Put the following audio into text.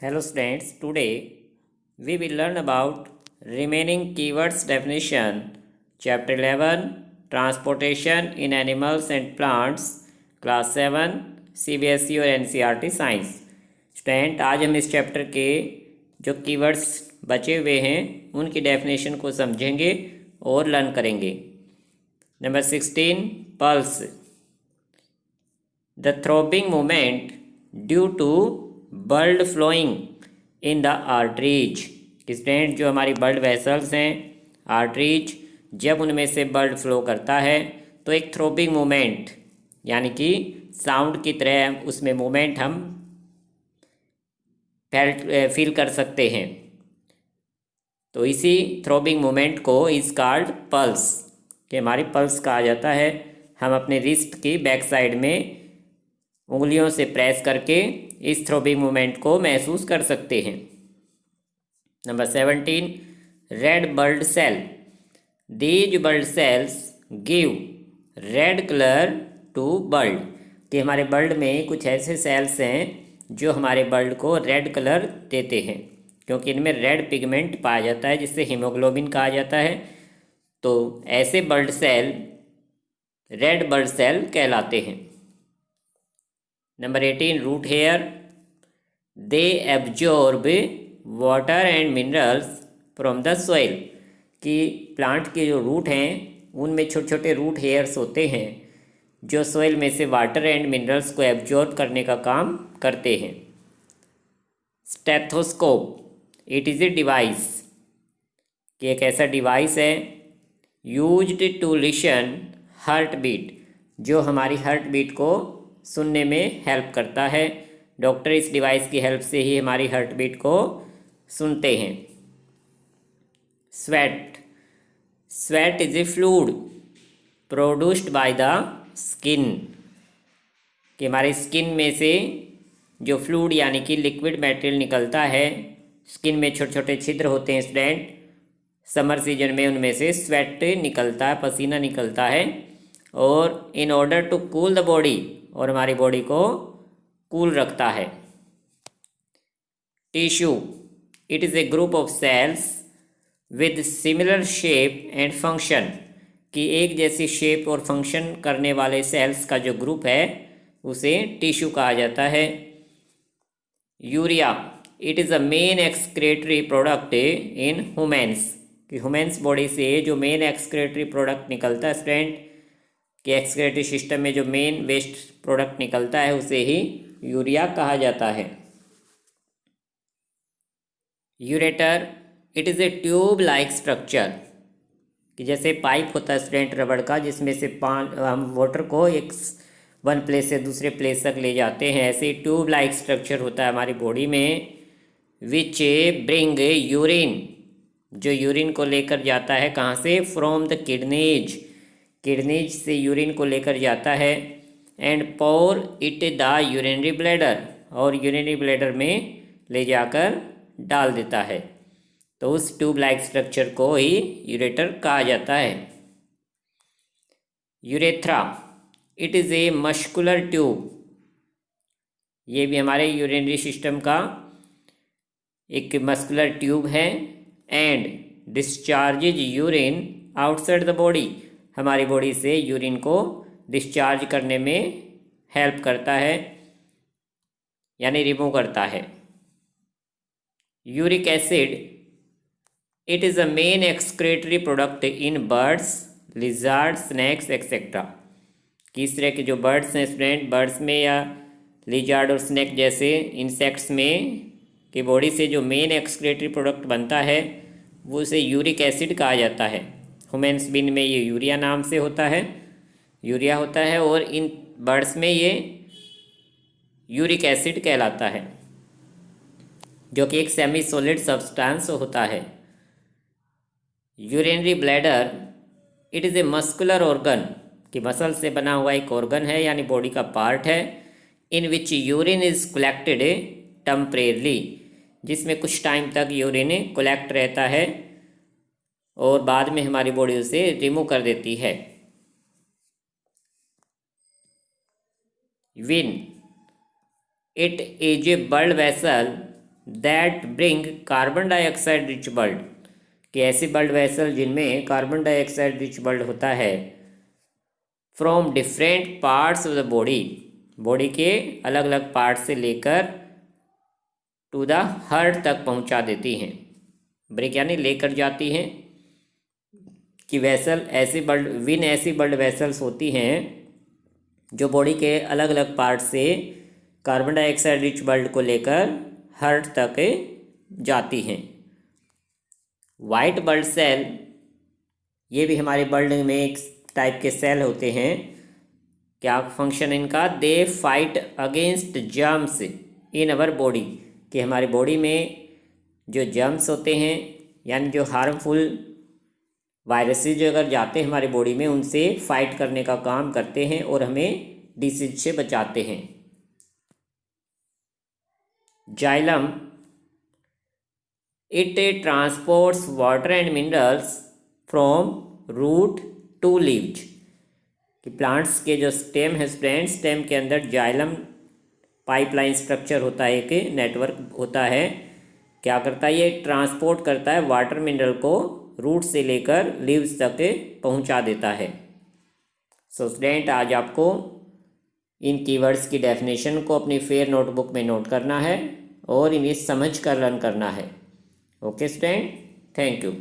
Hello students, today we will learn about remaining keywords definition, chapter 11, transportation in animals and plants, class 7, CBSE और NCERT science. Student आज हम इस chapter के जो keywords बचे हुए हैं उनकी डेफिनेशन को समझेंगे और लर्न करेंगे। Number 16, pulse, the throbbing moment due to blood flowing in the arteries. Student जो हमारी ब्लड वेसल्स हैं आर्टरीज, जब उनमें से ब्लड फ्लो करता है तो एक थ्रोबिंग मोमेंट यानी कि साउंड की तरह उसमें मोमेंट हम फील कर सकते हैं। तो इसी थ्रोबिंग मोमेंट को इज कॉल्ड पल्स, कि हमारी पल्स कहा जाता है। हम अपने रिस्ट की बैक साइड में उंगलियों से प्रेस करके इस थ्रोबिंग मूवमेंट को महसूस कर सकते हैं। Number 17, red blood cell, these blood cells give red colour to blood, कि हमारे ब्लड में कुछ ऐसे सेल्स हैं जो हमारे ब्लड को रेड कलर देते हैं, क्योंकि इनमें रेड पिगमेंट पाया जाता है जिससे हीमोग्लोबिन कहा जाता है। तो ऐसे blood cell red blood cell कहलाते हैं। Number 18, root hair, they absorb water and minerals from the soil, कि प्लांट के जो रूट हैं उनमें छोटे छोटे रूट हेयर्स होते हैं जो सोइल में से वाटर एंड मिनरल्स को एब्जॉर्ब करने का काम करते हैं। Stethoscope, it is a device, कि एक ऐसा डिवाइस है used to listen heart beat, जो हमारी हार्ट बीट को सुनने में हेल्प करता है। डॉक्टर इस डिवाइस की हेल्प से ही हमारी हार्ट बीट को सुनते हैं। Sweat, sweat is a fluid produced by the skin, कि हमारे स्किन में से जो फ्लूइड यानी कि लिक्विड मटेरियल निकलता है, स्किन में छोटे छोटे छिद्र होते हैं स्टूडेंट, समर सीजन में उनमें से स्वेट निकलता है, पसीना निकलता है, और in order to cool the body, और हमारी बॉडी को कूल रखता है। Tissue, it is a group of cells with similar shape and function, कि एक जैसी शेप और फंक्शन करने वाले सेल्स का जो ग्रुप है उसे टिश्यू कहा जाता है। Urea, it is a main excretory product in humans, कि ह्यूमन्स बॉडी से जो मेन एक्सक्रेटरी प्रोडक्ट निकलता है स्टूडेंट, कि एक्सक्रेटरी सिस्टम में जो मेन वेस्ट प्रोडक्ट निकलता है उसे ही यूरिया कहा जाता है। Ureter, it is A tube like structure, कि जैसे पाइप होता है स्टूडेंट रबड़ का, जिसमें से हम वाटर को एक वन प्लेस से दूसरे प्लेस तक ले जाते हैं, ऐसे ट्यूब लाइक स्ट्रक्चर होता है हमारी बॉडी में। विच ब्रिंग यूरिन, जो यूरिन को लेकर जाता है कहाँ से, फ्रॉम द किडनीज, किडनीज से यूरिन को लेकर जाता है। And pour it the urinary bladder, और यूरिनरी ब्लैडर में ले जाकर डाल देता है। तो उस ट्यूब लाइक स्ट्रक्चर को ही यूरेटर कहा जाता है। Urethra, it is a muscular tube, ये भी हमारे यूरिनरी सिस्टम का एक मस्कुलर ट्यूब है। And discharges urine outside the body, हमारी बॉडी से यूरिन को डिस्चार्ज करने में हेल्प करता है, यानी रिमूव करता है। Uric acid, it is a main excretory product in birds, lizard, snakes etcetera, कि इस तरह के जो बर्ड्स हैं स्टूडेंट, बर्ड्स में या लिजार्ड और स्नैक जैसे इंसेक्ट्स में कि बॉडी से जो मेन एक्सक्रेटरी प्रोडक्ट बनता है वो उसे यूरिक एसिड कहा जाता है। ह्यूमन्स बीन में ये यूरिया नाम से होता है, यूरिया होता है, और इन बर्ड्स में ये यूरिक एसिड कहलाता है, जो कि एक सेमी सॉलिड सब्सटेंस होता है। Urinary bladder, it is a muscular organ, कि मसल से बना हुआ एक ऑर्गन है यानी बॉडी का पार्ट है। इन विच यूरिन इज कलेक्टेड टेम्परेरली, जिसमें कुछ टाइम तक यूरिन कलेक्ट रहता है और बाद में हमारी बॉडी उसे रिमूव कर देती है। Win, it is a blood vessel that bring carbon dioxide rich bulb, कि ऐसे ब्लड वेसल जिनमें कार्बन डाइऑक्साइड रिच ब्लड होता है, from different parts of the body के अलग अलग पार्ट से लेकर टू द हार्ट तक पहुंचा देती हैं। ब्रिक यानी लेकर जाती हैं, कि वेसल ऐसी ब्लड वेसल्स होती हैं जो बॉडी के अलग अलग पार्ट से कार्बन डाइऑक्साइड रिच ब्लड को लेकर हार्ट तक जाती हैं। वाइट ब्लड सेल, ये भी हमारे ब्लड में एक टाइप के सेल होते हैं। क्या फंक्शन इनका? They fight against germs in our body, कि हमारी बॉडी में जो जर्म्स होते हैं यानी जो हार्मफुल वायरसेस जो अगर जाते हैं हमारी बॉडी में, उनसे फाइट करने का काम करते हैं और हमें डिसीज से बचाते हैं। Xylem, it transports water and minerals from root to leaves, कि प्लांट्स के जो स्टेम है स्टूडेंट्स, स्टेम के अंदर जाइलम पाइपलाइन स्ट्रक्चर होता है, एक नेटवर्क होता है। क्या करता है? ये ट्रांसपोर्ट करता है वाटर मिनरल को, रूट से लेकर लीव्स तक पहुंचा देता है। सो स्टूडेंट, आज आपको इन कीवर्ड्स की डेफिनेशन को अपनी फेयर नोटबुक में नोट करना है और इन्हें समझ कर रन करना है। Okay student, thank you.